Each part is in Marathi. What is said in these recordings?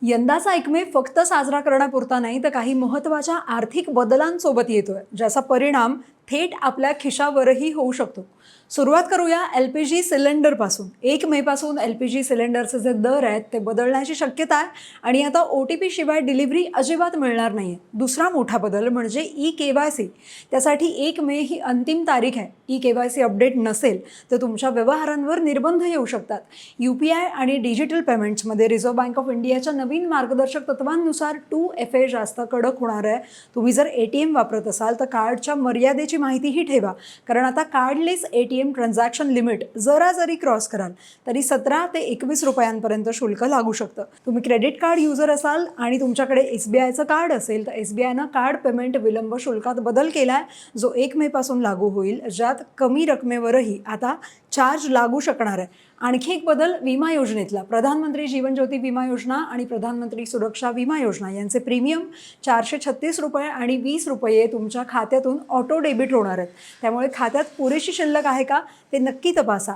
यंदाचा ऐकमे फक्त साजरा करण्यापुरता नाही तर काही महत्त्वाच्या आर्थिक बदलांसोबत येतोय, ज्याचा परिणाम थेट आपल्या खिशावरही होऊ शकतो. सुरुवात करूया एल पी जी सिलेंडरपासून. 1 मेपासून एल पी जी सिलेंडरचे जे दर आहेत ते बदलण्याची शक्यता आहे आणि आता ओ टी पी शिवाय डिलिव्हरी अजिबात मिळणार नाही आहे. दुसरा मोठा बदल म्हणजे ई-KYC. त्यासाठी 1 मे ही अंतिम तारीख आहे. ई-KYC अपडेट नसेल तर तुमच्या व्यवहारांवर निर्बंध येऊ शकतात. UPI आणि डिजिटल पेमेंट्समध्ये रिझर्व्ह बँक ऑफ इंडियाच्या नवीन मार्गदर्शक तत्वांनुसार 2FA जास्त कडक होणार आहे. तुम्ही जर ATM वापरत असाल तर कार्डच्या मर्यादेची माहितीही ठेवा, कारण आता कार्डलेस ATM ट्रान्झॅक्शन लिमिट जरी क्रॉस कराल तरी 17 ते 21 रुपयांपर्यंत शुल्क लागू शकतं. तुम्ही क्रेडिट कार्ड युजर असाल आणि तुमच्याकडे SBIचं कार्ड असेल तर SBIनं कार्ड पेमेंट विलंब शुल्कात बदल केला आहे, जो 1 मेपासून लागू होईल, ज्यात कमी रकमेवरही आता चार्ज लागू शकणार आहे. आणखी एक बदल विमा योजनेतला. प्रधानमंत्री जीवन ज्योती विमा योजना आणि प्रधानमंत्री सुरक्षा विमा योजना यांचे प्रीमियम 436 रुपये आणि 20 रुपये तुमच्या खात्यातून ऑटो डेबिट होणार आहेत. त्यामुळे खात्यात पुरेशी शिल्लक आहे का ते नक्की तपासा.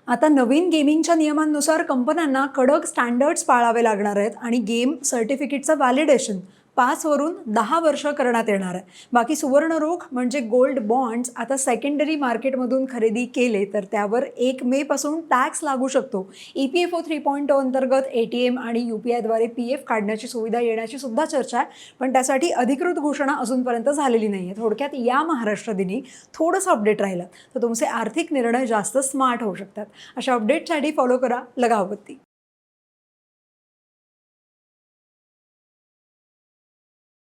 आता नवीन गेमिंगच्या नियमांनुसार कंपन्यांना कडक स्टँडर्ड्स पाळावे लागणार आहेत आणि गेम सर्टिफिकेटचं व्हॅलिडेशन 5 वरून 10 वर्ष करण्यात येणार आहे. बाकी सुवर्ण रोख म्हणजे गोल्ड बॉन्ड्स आता सेकंडरी मार्केटमधून खरेदी केले तर त्यावर 1 मेपासून टॅक्स लागू शकतो. EPFO 3.0 अंतर्गत ATM आणि UPIद्वारे PF काढण्याची सुविधा येण्याची सुद्धा चर्चा आहे, पण त्यासाठी अधिकृत घोषणा अजूनपर्यंत झालेली नाही आहे. थोडक्यात या महाराष्ट्र दिनी थोडंसं अपडेट राहिलं तर तुमचे आर्थिक निर्णय जास्त स्मार्ट होऊ शकतात. अशा अपडेटसाठी फॉलो करा लगावबत्ती.